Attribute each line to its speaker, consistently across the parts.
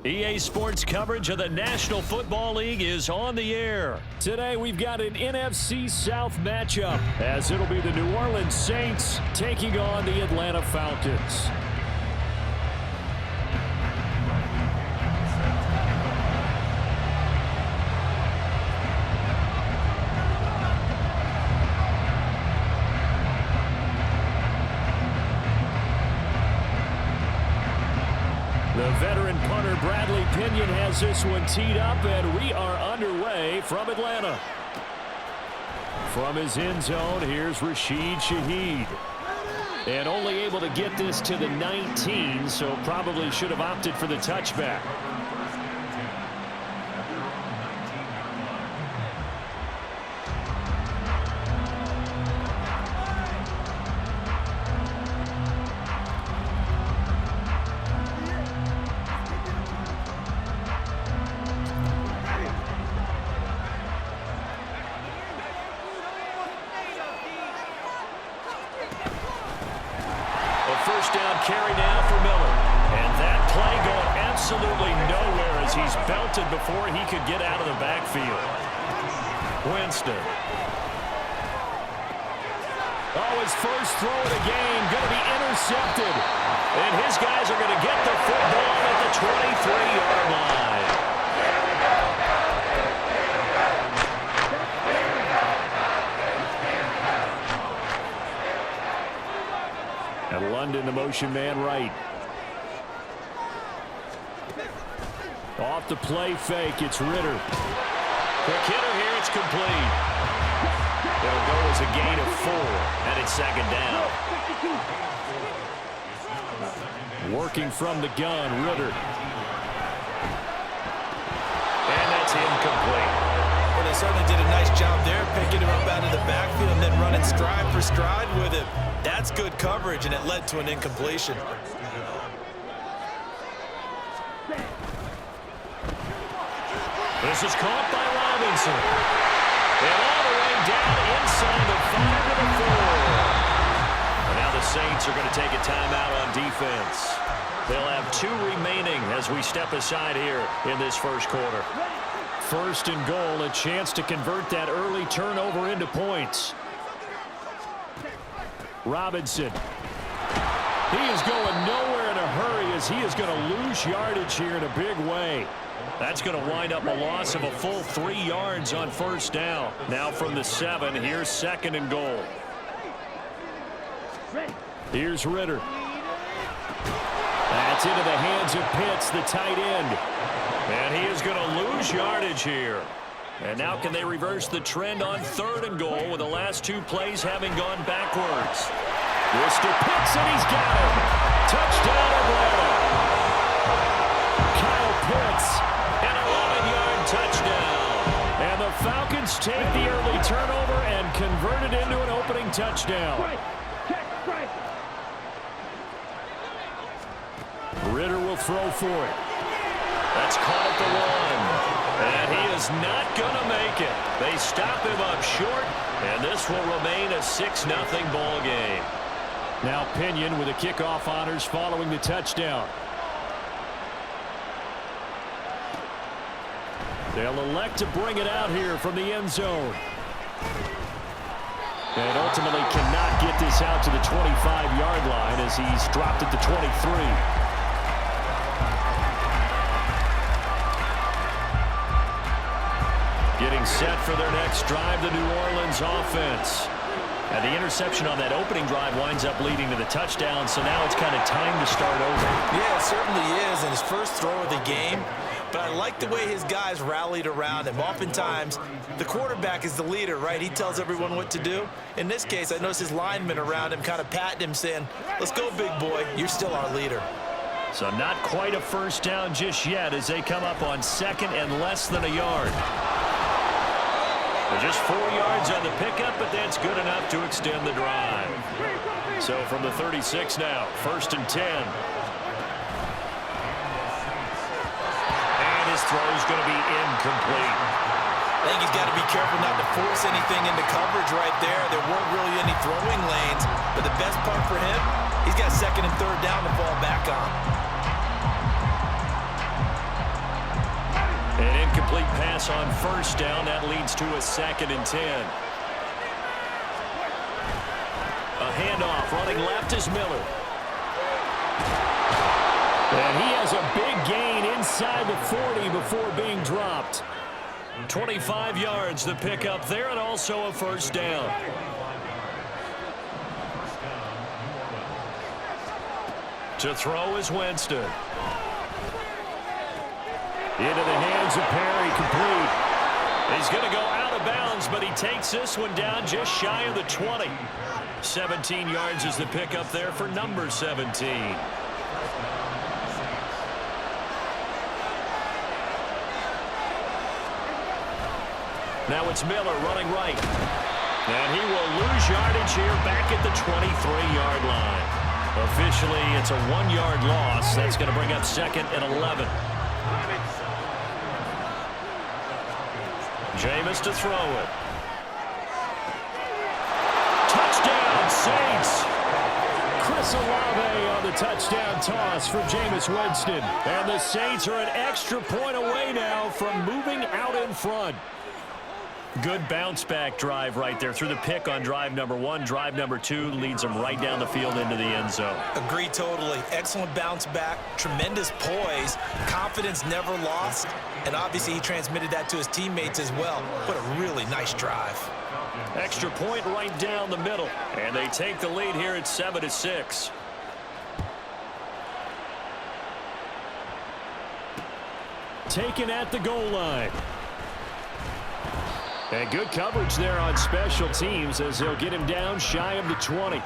Speaker 1: EA Sports coverage of the National Football League is on the air. Today we've got an NFC South matchup as it'll be the New Orleans Saints taking on the Atlanta Falcons. The veteran punter Bradley Pinion has this one teed up, and we are underway from Atlanta. From his end zone, here's Rashid Shaheed. And only able to get this to the 19, so probably should have opted for the touchback. First down carry now for Miller. And that play going absolutely nowhere as he's belted before he could get out of the backfield. Winston. Oh, his first throw of the game going to be intercepted. And his guys are going to get the football at the 23-yard line. And London, the motion man right. Off the play fake, it's Ritter. Quick hitter here, it's complete. It'll go as a gain of 4, and it's second down. Working from the gun, Ritter. And that's incomplete.
Speaker 2: Well, they certainly did a nice job there, picking him up out of the backfield and then running stride for stride with him. That's good coverage, and it led to an incompletion.
Speaker 1: This is caught by Robinson. And all the way down inside the 5 to the 4. And now the Saints are going to take a timeout on defense. They'll have 2 remaining as we step aside here in this first quarter. First and goal, a chance to convert that early turnover into points. Robinson. He is going nowhere in a hurry as he is going to lose yardage here in a big way. That's going to wind up a loss of a full 3 yards on first down. Now from the 7, here's second and goal. Here's Ritter. That's into the hands of Pitts, the tight end. And he is going to lose yardage here. And now can they reverse the trend on third and goal with the last 2 plays having gone backwards? Mr. Pitts, and he's got him. Touchdown, Atlanta. Kyle Pitts, an 11-yard touchdown. And the Falcons take the early turnover and convert it into an opening touchdown. Ritter will throw for it. That's caught at the 1. And he is not going to make it. They stop him up short, and this will remain a 6-0 ball game. Now Pinion with the kickoff honors following the touchdown. They'll elect to bring it out here from the end zone. And ultimately cannot get this out to the 25-yard line as he's dropped at the 23. Getting set for their next drive, the New Orleans offense. And the interception on that opening drive winds up leading to the touchdown, so now it's kind of time to start over.
Speaker 2: Yeah, it certainly is, and his first throw of the game. But I like the way his guys rallied around him. Oftentimes, the quarterback is the leader, right? He tells everyone what to do. In this case, I noticed his linemen around him kind of patting him, saying, "Let's go, big boy. You're still our leader."
Speaker 1: So not quite a first down just yet as they come up on second and less than a yard. They're just 4 yards on the pickup, but that's good enough to extend the drive. So from the 36 now, first and 10. And his throw is going to be incomplete.
Speaker 2: I think he's got to be careful not to force anything into coverage right there. There weren't really any throwing lanes, but the best part for him, he's got second and third down to fall back on.
Speaker 1: An incomplete pass on first down. That leads to a 2nd and 10. A handoff. Running left is Miller. And he has a big gain inside the 40 before being dropped. 25 yards the pickup there, and also a first down. To throw is Winston. Into the hands of Perry, complete. He's going to go out of bounds, but he takes this one down just shy of the 20. 17 yards is the pickup there for number 17. Now it's Miller running right. And he will lose yardage here back at the 23-yard line. Officially, it's a 1-yard loss. That's going to bring up 2nd and 11. Jameis to throw it. Touchdown, Saints. Chris Olave on the touchdown toss for Jameis Winston. And the Saints are an extra point away now from moving out in front. Good bounce-back drive right there through the pick on drive number 1. Drive number 2 leads them right down the field into the end zone.
Speaker 2: Agree totally. Excellent bounce back, tremendous poise, confidence never lost, and obviously he transmitted that to his teammates as well. What a really nice drive.
Speaker 1: Extra point right down the middle, and they take the lead here at 7-6. Taken at the goal line. And good coverage there on special teams as they'll get him down shy of the 20.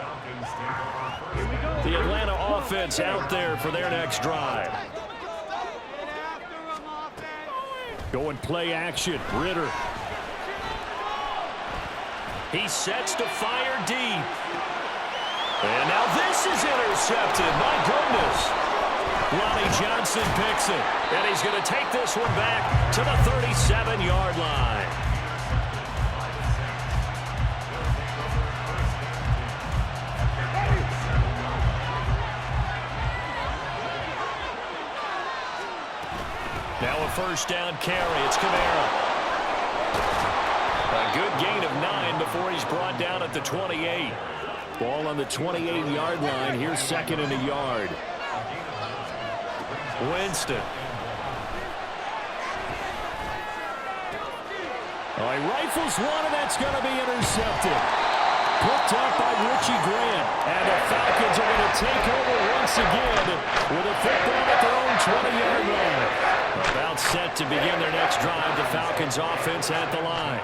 Speaker 1: The Atlanta offense out there for their next drive. Going play action. Ritter. He sets to fire deep. And now this is intercepted. My goodness. Lonnie Johnson picks it. And he's going to take this one back to the 37-yard line. Now a first down carry. It's Kamara. A good gain of 9 before he's brought down at the 28. Ball on the 28-yard line. Here's 2nd and a yard. Winston. Oh, he rifles one, and that's going to be intercepted. Picked up by Richie Grant. And the Falcons are going to take over once again with a football at their own 20-yard line. About set to begin their next drive. The Falcons offense at the line.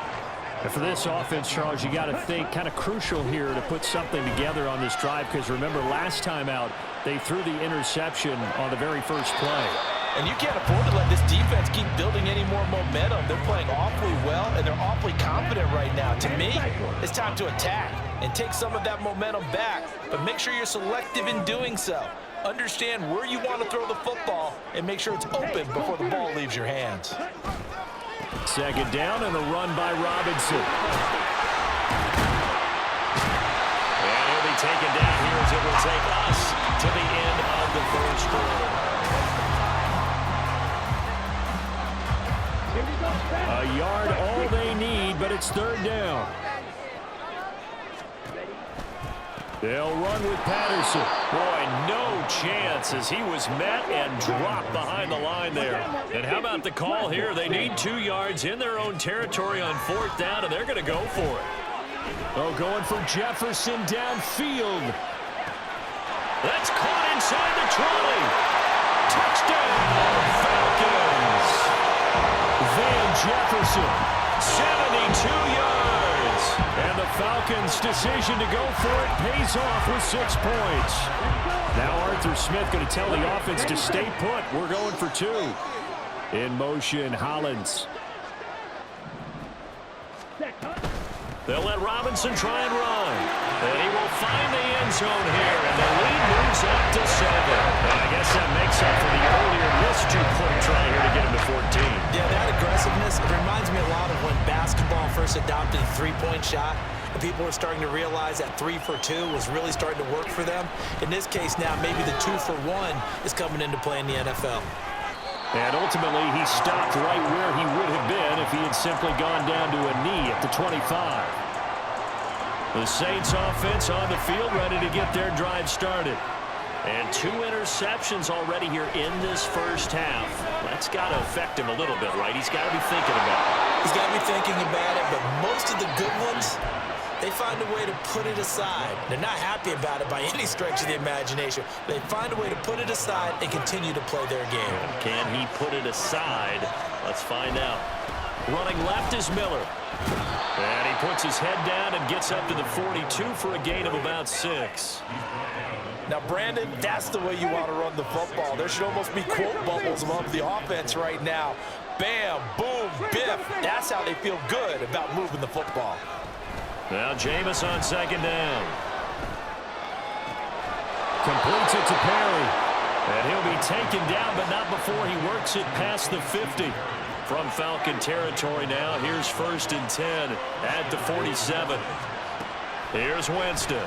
Speaker 1: And for this offense, Charles, you got to think kind of crucial here to put something together on this drive, because remember last time out they threw the interception on the very first play.
Speaker 2: And you can't afford to let this defense keep building any more momentum. They're playing awfully well, and they're awfully confident right now. To me, it's time to attack and take some of that momentum back, but make sure you're selective in doing so. Understand where you want to throw the football and make sure it's open before the ball leaves your hands.
Speaker 1: 2nd down and a run by Robinson. And he'll be taken down here as it will take us to the end of the first quarter. A yard all they need, but it's 3rd down. They'll run with Patterson. Boy, no chance as he was met and dropped behind the line there. And how about the call here? They need 2 yards in their own territory on 4th down, and they're going to go for it. Oh, going for Jefferson downfield. That's caught inside the 20. Touchdown, Falcons. Van Jefferson, 72 yards. And the Falcons' decision to go for it pays off with 6 points. Now Arthur Smith going to tell the offense to stay put. We're going for 2. In motion, Hollins. They'll let Robinson try and run. And he will find the end zone here. And the lead moves up to 7. And I guess that makes up for the earlier missed 2-point try here to get him to 14.
Speaker 2: Yeah, that aggressiveness, it reminds me a lot of when basketball first adopted a 3-point shot. And people were starting to realize that 3 for 2 was really starting to work for them. In this case now, maybe the 2 for 1 is coming into play in the NFL.
Speaker 1: And ultimately, he stopped right where he would have been if he had simply gone down to a knee at the 25. The Saints offense on the field, ready to get their drive started. And 2 interceptions already here in this first half. That's got to affect him a little bit, right? He's got to be thinking about it.
Speaker 2: He's got to be thinking about it, but most of the good ones, they find a way to put it aside. They're not happy about it by any stretch of the imagination. They find a way to put it aside and continue to play their game.
Speaker 1: Can he put it aside? Let's find out. Running left is Miller. And he puts his head down and gets up to the 42 for a gain of about 6.
Speaker 2: Now, Brandon, that's the way you want to run the football. There should almost be quote bubbles above the offense right now. Bam, boom, biff. That's how they feel good about moving the football.
Speaker 1: Now Jameis on second down. Completes it to Perry. And he'll be taken down, but not before he works it past the 50. From Falcon territory now, here's 1st and 10 at the 47. Here's Winston.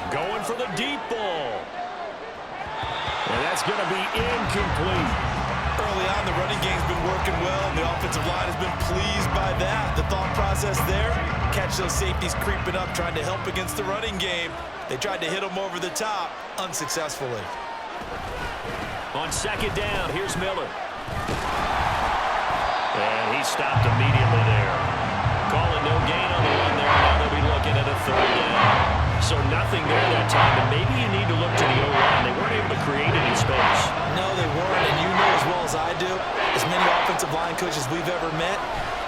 Speaker 1: Going for the deep ball. And that's going to be incomplete.
Speaker 2: Early on, the running game's been working well, and the offensive line has been pleased by that. The thought process there, catch those safeties creeping up, trying to help against the running game. They tried to hit them over the top, unsuccessfully.
Speaker 1: On second down, here's Miller. And he stopped immediately there. Calling no gain on the run there. Now they'll be looking at a 3rd down. So nothing there that time, and maybe you need to look to the O-line. They weren't able to create any space.
Speaker 2: No, they weren't, and you know as well as I do, as many offensive line coaches we've ever met,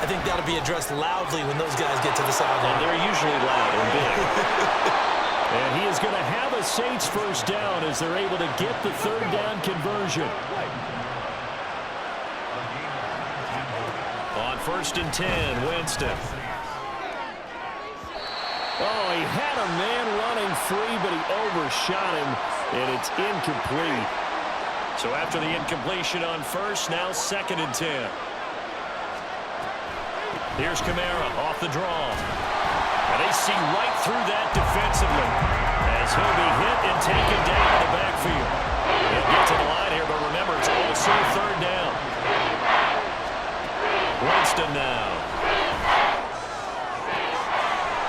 Speaker 2: I think that'll be addressed loudly when those guys get to the sideline.
Speaker 1: They're usually loud and big. And he is going to have a Saints 1st down as they're able to get the 3rd down conversion. On 1st and 10, Winston. Oh, he had a man running free, but he overshot him, and it's incomplete. So after the incompletion on 1st, now 2nd and 10. Here's Kamara off the draw. And they see right through that defensively as he'll be hit and taken down in the backfield. He'll get to the line here, but remember, it's also 3rd down. Winston now.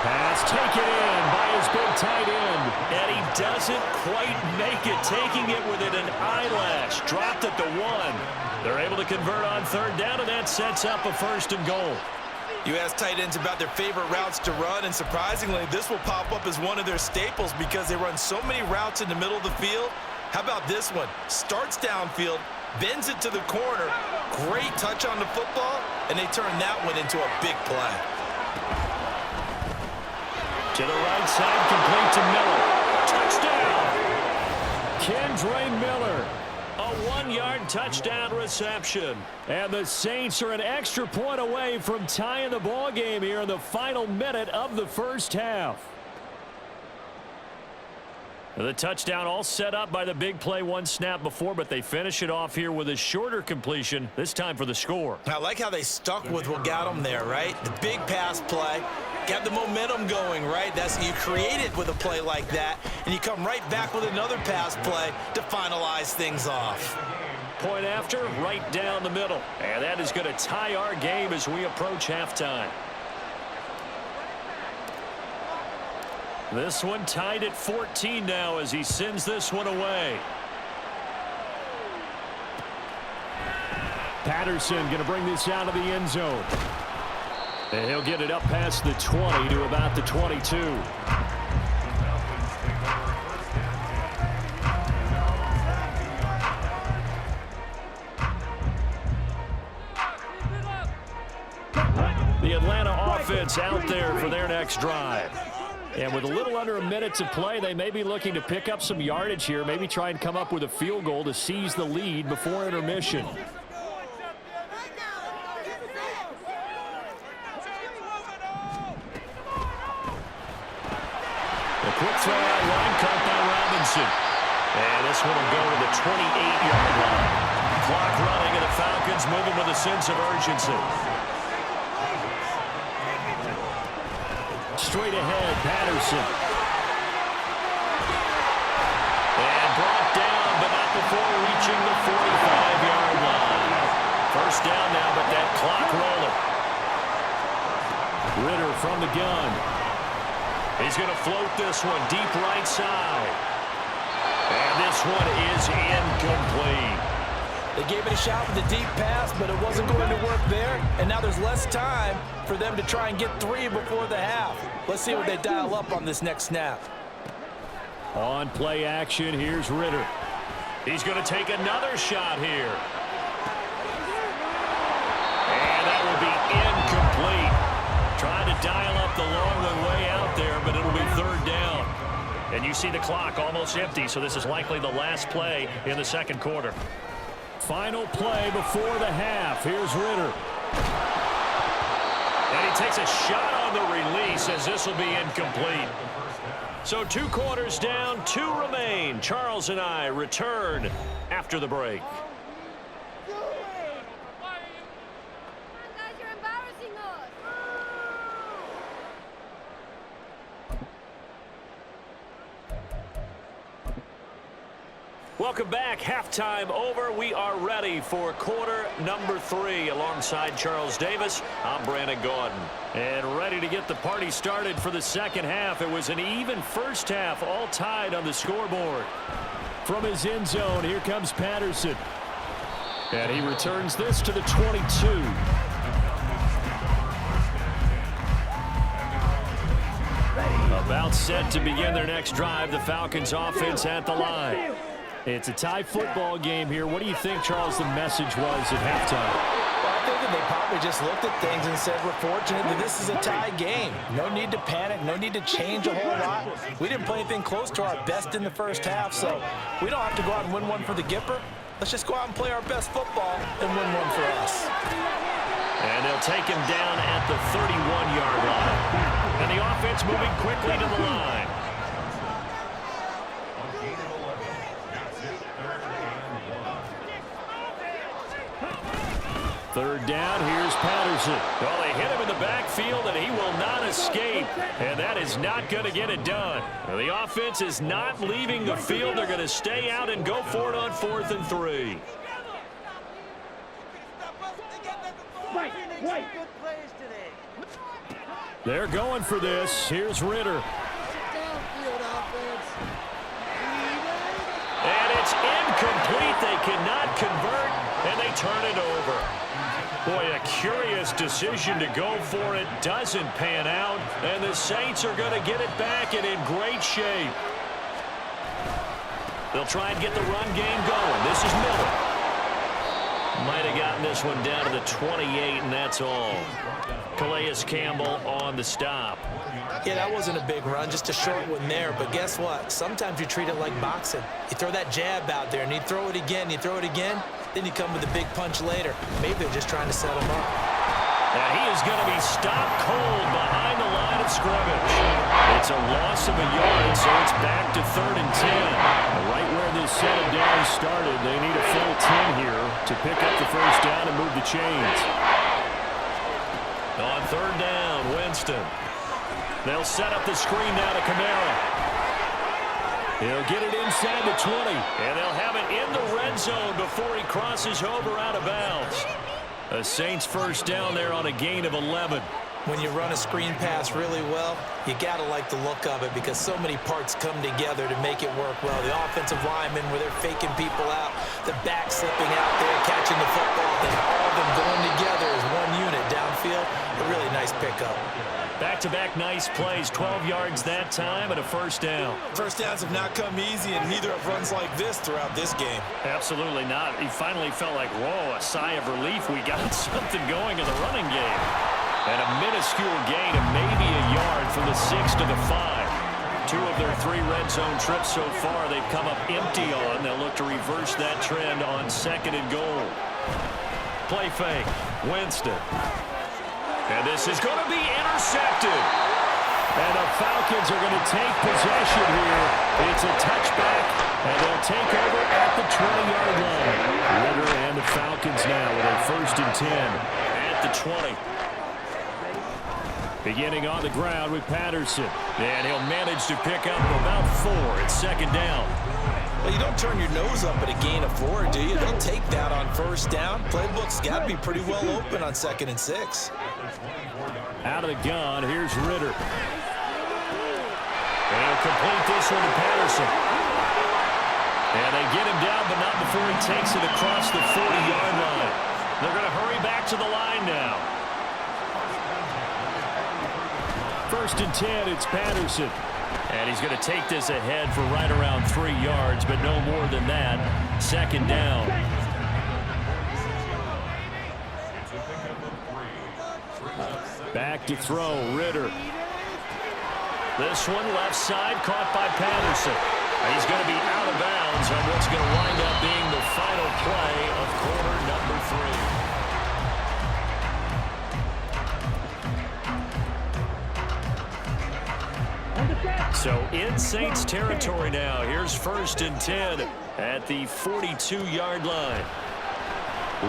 Speaker 1: Pass taken in by his big tight end. And he doesn't quite make it, taking it within an eyelash. Dropped at the 1. They're able to convert on 3rd down, and that sets up a 1st and goal.
Speaker 2: You ask tight ends about their favorite routes to run, and surprisingly, this will pop up as one of their staples because they run so many routes in the middle of the field. How about this one? Starts downfield, bends it to the corner, great touch on the football, and they turn that one into a big play.
Speaker 1: To the right side, complete to Miller. Touchdown! Kendre Miller. A 1-yard touchdown reception. And the Saints are an extra point away from tying the ball game here in the final minute of the 1st half. The touchdown all set up by the big play 1 snap before, but they finish it off here with a shorter completion, this time for the score.
Speaker 2: I like how they stuck with what got them there, right? The big pass play, got the momentum going, right? That's you create it with a play like that, and you come right back with another pass play to finalize things off.
Speaker 1: Point after, right down the middle. And that is going to tie our game as we approach halftime. This one tied at 14 now as he sends this one away. Patterson going to bring this out of the end zone. And he'll get it up past the 20 to about the 22. The Atlanta offense out there for their next drive. And with a little under a minute to play, they may be looking to pick up some yardage here, maybe try and come up with a field goal to seize the lead before intermission. The quick throw out line caught by Robinson. And this one will go to the 28-yard line. Clock running, and the Falcons moving with a sense of urgency. Straight ahead, Patterson. And brought down, but not before reaching the 45-yard line. first down now, but that clock rolling. Ritter from the gun. He's going to float this one deep right side. And this one is incomplete.
Speaker 2: They gave it a shot with a deep pass, but it wasn't going to work there. And now there's less time for them to try and get 3 before the half. Let's see what they dial up on this next snap.
Speaker 1: On play action, here's Ritter. He's going to take another shot here. And that will be incomplete. Trying to dial up the long one way out there, but it'll be third down. And you see the clock almost empty, so this is likely the last play in the second quarter. Final play before the half. Here's Ritter. And he takes a shot on the release as this will be incomplete. So 2 quarters down, 2 remain. Charles and I return after the break. Welcome back. Halftime over. We are ready for quarter number 3. Alongside Charles Davis, I'm Brandon Gaudin. And ready to get the party started for the second half. It was an even first half, all tied on the scoreboard. From his end zone, here comes Patterson. And he returns this to the 22. About set to begin their next drive. The Falcons offense at the line. It's a tie football game here. What do you think, Charles, the message was at halftime?
Speaker 2: Well, I think that they probably just looked at things and said, we're fortunate that this is a tie game. No need to panic. No need to change a whole lot. We didn't play anything close to our best in the first half, so we don't have to go out and win one for the Gipper. Let's just go out and play our best football and win one for us.
Speaker 1: And they'll take him down at the 31-yard line. And the offense moving quickly to the line. Third down, here's Patterson. Well, they hit him in the backfield, and he will not escape. And that is not going to get it done. Well, the offense is not leaving the field. They're going to stay out and go for it on 4th and 3. They're going for this. Here's Ritter. And it's incomplete. They cannot convert, and they turn it over. Boy, a curious decision to go for it. Doesn't pan out, and the Saints are going to get it back and in great shape. They'll try and get the run game going. This is Miller. Might have gotten this one down to the 28, and that's all. Calais Campbell on the stop.
Speaker 2: Yeah, that wasn't a big run, just a short one there. But guess what? Sometimes you treat it like boxing. You throw that jab out there, and you throw it again, you throw it again, then you come with a big punch later. Maybe they're just trying to set him up.
Speaker 1: Now he is going to be stopped cold behind the line of scrimmage. It's a loss of a yard, so it's back to 3rd and 10. Right where this set of downs started, they need a full 10 here to pick up the first down and move the chains. On 3rd down, Winston. They'll set up the screen now to Kamara. He'll get it inside the 20, and they'll have it in the red zone before he crosses over out of bounds. A Saints first down there on a gain of 11.
Speaker 2: When you run a screen pass really well, you got to like the look of it because so many parts come together to make it work well. The offensive linemen where they're faking people out, the back slipping out there, catching the football, then all of them going together as one unit downfield. A really nice pickup.
Speaker 1: Back-to-back nice plays, 12 yards that time and a first down.
Speaker 2: First downs have not come easy, and neither have runs like this throughout this game.
Speaker 1: Absolutely not. He finally felt like, whoa, a sigh of relief. We got something going in the running game. And a minuscule gain of maybe a yard from the 6 to the 5. 2 of their 3 red zone trips so far they've come up empty on. They'll look to reverse that trend on 2nd and goal. Play fake. Winston. And this is going to be intercepted. And the Falcons are going to take possession here. It's a touchback, and they'll take over at the 20-yard line. Ritter and the Falcons now with a 1st and 10 at the 20. Beginning on the ground with Patterson. And he'll manage to pick up about 4 at 2nd down.
Speaker 2: Well, you don't turn your nose up at a gain of 4, do you? They'll take that on first down. Playbook's got to be pretty well open on 2nd and 6.
Speaker 1: Out of the gun, here's Ritter. And he'll complete this one to Patterson. And they get him down, but not before he takes it across the 40-yard line. They're going to hurry back to the line now. 1st and 10, it's Patterson. And he's going to take this ahead for right around 3 yards, but no more than that. 2nd down. Back to throw, Ritter. This one left side, caught by Patterson. He's going to be out of bounds on what's going to wind up being the final play of quarter number 3. So in Saints territory now. Here's 1st and 10 at the 42-yard line.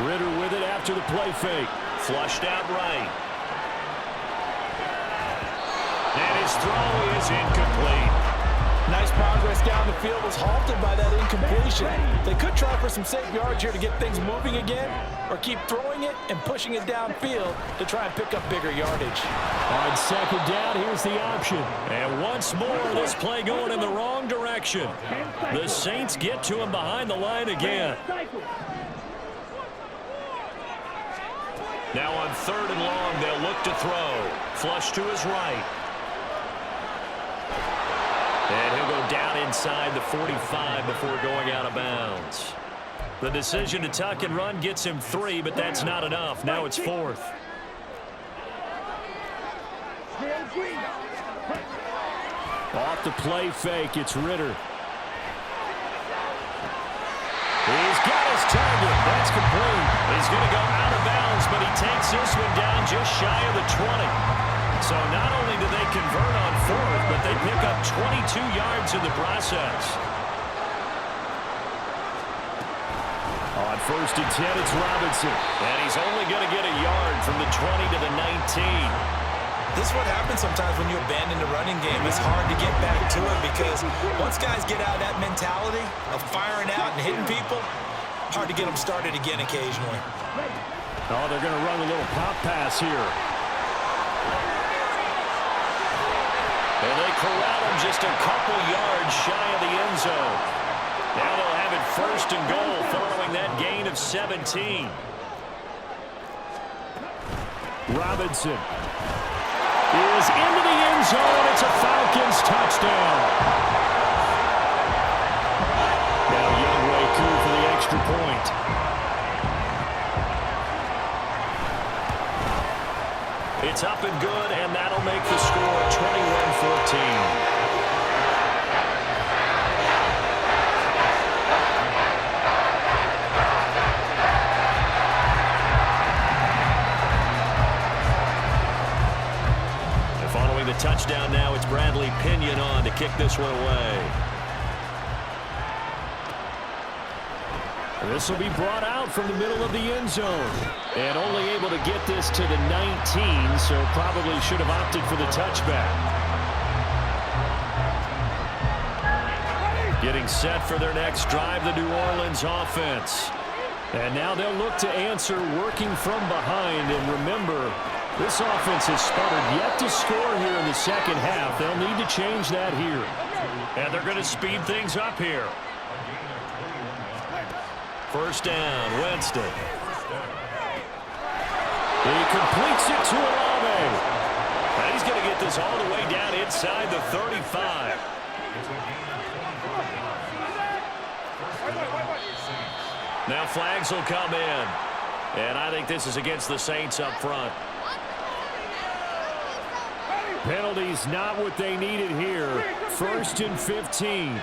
Speaker 1: Ritter with it after the play fake. Flushed out right. And his throw is incomplete.
Speaker 3: Nice progress down the field, was halted by that incompletion. They could try for some safe yards here to get things moving again, or keep throwing it and pushing it downfield to try and pick up bigger yardage.
Speaker 1: On 2nd down, here's the option. And once more, this play going in the wrong direction. The Saints get to him behind the line again. Now on 3rd and long, they'll look to throw. Flush to his right. And he'll go down inside the 45 before going out of bounds. The decision to tuck and run gets him 3, but that's not enough. Now it's 4th. Off the play fake, it's Ritter. He's got his target. That's complete. He's going to go out of bounds, but he takes this one down just shy of the 20. So not only do they convert on 4th, but they pick up 22 yards in the process. On 1st and 10, it's Robinson. And he's only going to get a yard from the 20 to the 19.
Speaker 2: This is what happens sometimes when you abandon the running game. It's hard to get back to it because once guys get out of that mentality of firing out and hitting people, hard to get them started again occasionally.
Speaker 1: Oh, they're going to run a little pop pass here. And they corral him just a couple yards shy of the end zone. Now they'll have it 1st and goal following that gain of 17. Robinson is into the end zone. It's a Falcons touchdown. Now Youngway through for the extra point. It's up and good, and that'll make the score 21-14. Following the touchdown now, it's Bradley Pinion on to kick this one away. This will be brought out from the middle of the end zone. And only able to get this to the 19, so probably should have opted for the touchback. Getting set for their next drive, the New Orleans offense. And now they'll look to answer working from behind. And remember, this offense has sputtered yet to score here in the 2nd half. They'll need to change that here. And they're going to speed things up here. 1st down, Winston. He completes it to Olave. And he's going to get this all the way down inside the 35. Now flags will come in. And I think this is against the Saints up front. Penalties not what they needed here. 1st and 15.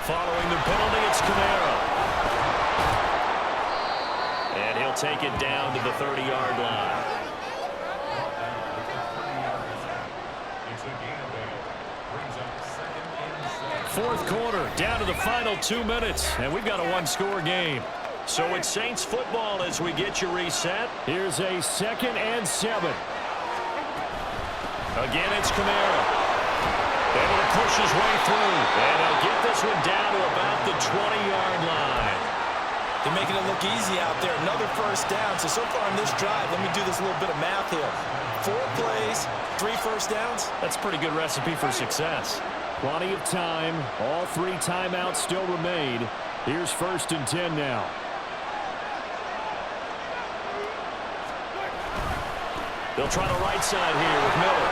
Speaker 1: Following the penalty, it's Kamara. And he'll take it down to the 30-yard line. Fourth quarter, down to the final 2 minutes, and we've got a one-score game. So it's Saints football as we get you reset. Here's a 2nd and 7. Again, it's Kamara. Able to push his way through. And he'll get this one down to about the 20-yard line.
Speaker 2: They're making it look easy out there. Another first down. So far in this drive, let me do this little bit of math here. 4 plays, 3 first downs.
Speaker 1: That's a pretty good recipe for success.
Speaker 4: Plenty of time. All 3 timeouts still remain. Here's 1st and 10 now.
Speaker 1: They'll try the right side here with Miller.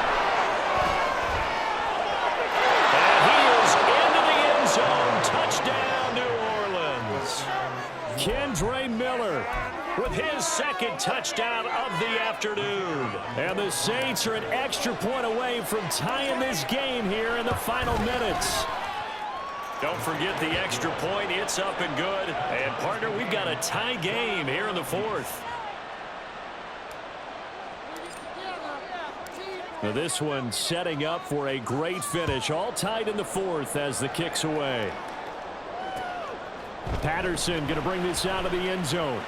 Speaker 1: And he is into the end zone. Touchdown, New Orleans.
Speaker 4: Kendre Miller
Speaker 1: With his 2nd touchdown of the afternoon.
Speaker 4: And the Saints are an extra point away from tying this game here in the final minutes.
Speaker 1: Don't forget the extra point. It's up and good. And, partner, we've got a tie game here in the 4th.
Speaker 4: Now this one setting up for a great finish. All tied in the 4th as the kick's away. Patterson going to bring this out of the end zone.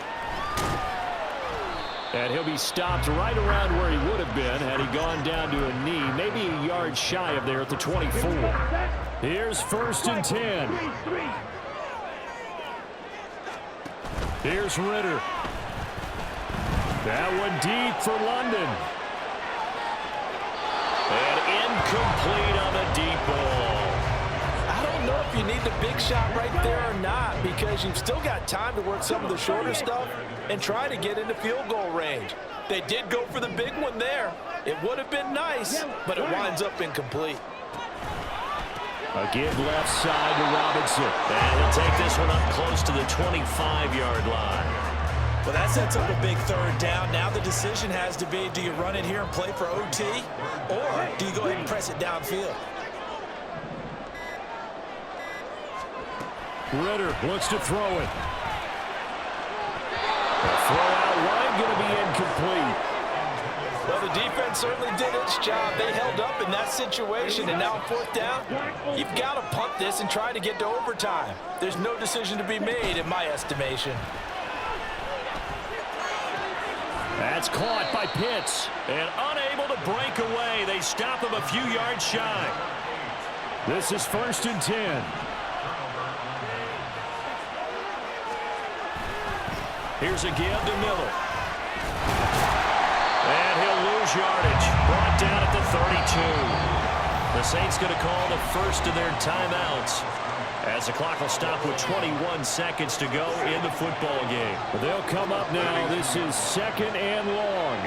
Speaker 4: And he'll be stopped right around where he would have been had he gone down to a knee, maybe a yard shy of there at the 24. Here's 1st and 10. Here's Ritter. That one deep for London.
Speaker 1: And incomplete on the deep ball.
Speaker 3: I don't know if you need the big shot right there or not, because you've still got time to work some of the shorter stuff and try to get into field goal range. They did go for the big one there. It would have been nice, but it winds up incomplete.
Speaker 4: A give left side to Robinson.
Speaker 1: And he'll take this one up close to the 25-yard line.
Speaker 2: Well, that sets up a big 3rd down. Now the decision has to be, do you run it here and play for OT, or do you go ahead and press it downfield?
Speaker 4: Ritter looks to throw it. The throw out wide going to be incomplete.
Speaker 3: Well, the defense certainly did its job. They held up in that situation, and now 4th down, you've got to punt this and try to get to overtime. There's no decision to be made in my estimation.
Speaker 4: That's caught by Pitts.
Speaker 1: And unable to break away. They stop him a few yards shy.
Speaker 4: This is 1st and 10.
Speaker 1: Here's a give to Miller. And he'll lose yardage. Brought down at the 32. The Saints going to call the first of their timeouts, as the clock will stop with 21 seconds to go in the football game.
Speaker 4: But they'll come up now. This is 2nd and long.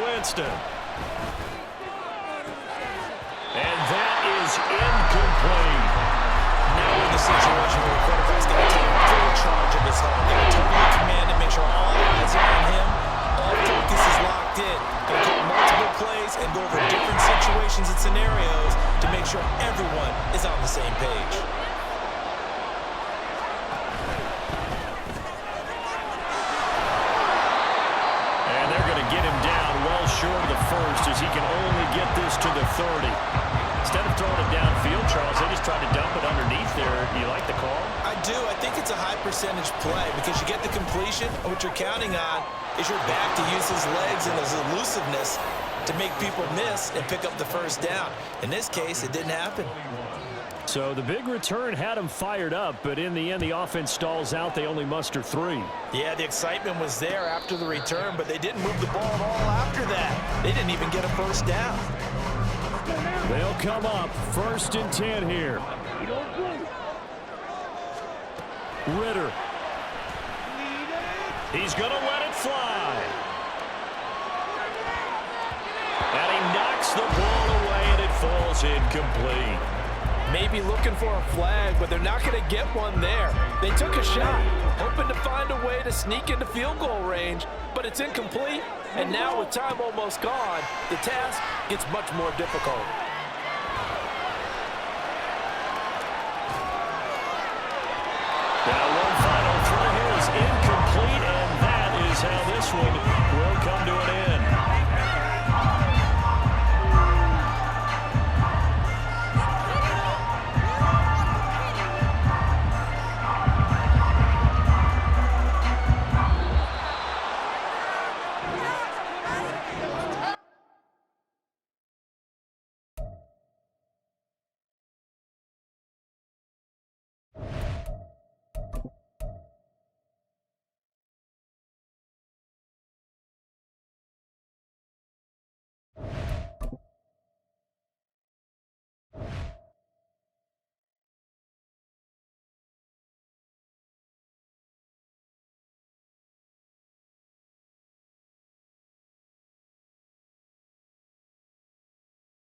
Speaker 1: Winston. And that is incomplete.
Speaker 2: Now in the situation where the quarterback's got to take full charge of his home. Got to totally command it, make sure all eyes are on him. All focus is locked in. Got to call multiple plays and go over different situations and scenarios to make sure everyone is on the same page.
Speaker 1: And they're going to get him down well short of the 1st, as he can only get this to the 30. Instead of throwing it downfield, Charles, they just tried to dump it underneath there. You like the call?
Speaker 2: I do. I think it's a high percentage play because you get the completion, and what you're counting on is your back to use his legs and his elusiveness to make people miss and pick up the 1st down. In this case, it didn't happen.
Speaker 4: So the big return had them fired up, but in the end, the offense stalls out. They only muster 3.
Speaker 3: Yeah, the excitement was there after the return, but they didn't move the ball at all after that. They didn't even get a 1st down.
Speaker 4: They'll come up 1st and 10 here. Ritter.
Speaker 1: He's going to let it fly. And he knocks the ball away, and it falls incomplete.
Speaker 3: Maybe looking for a flag, but they're not going to get one there. They took a shot, hoping to find a way to sneak into field goal range, but it's incomplete. And now with time almost gone, the task gets much more difficult.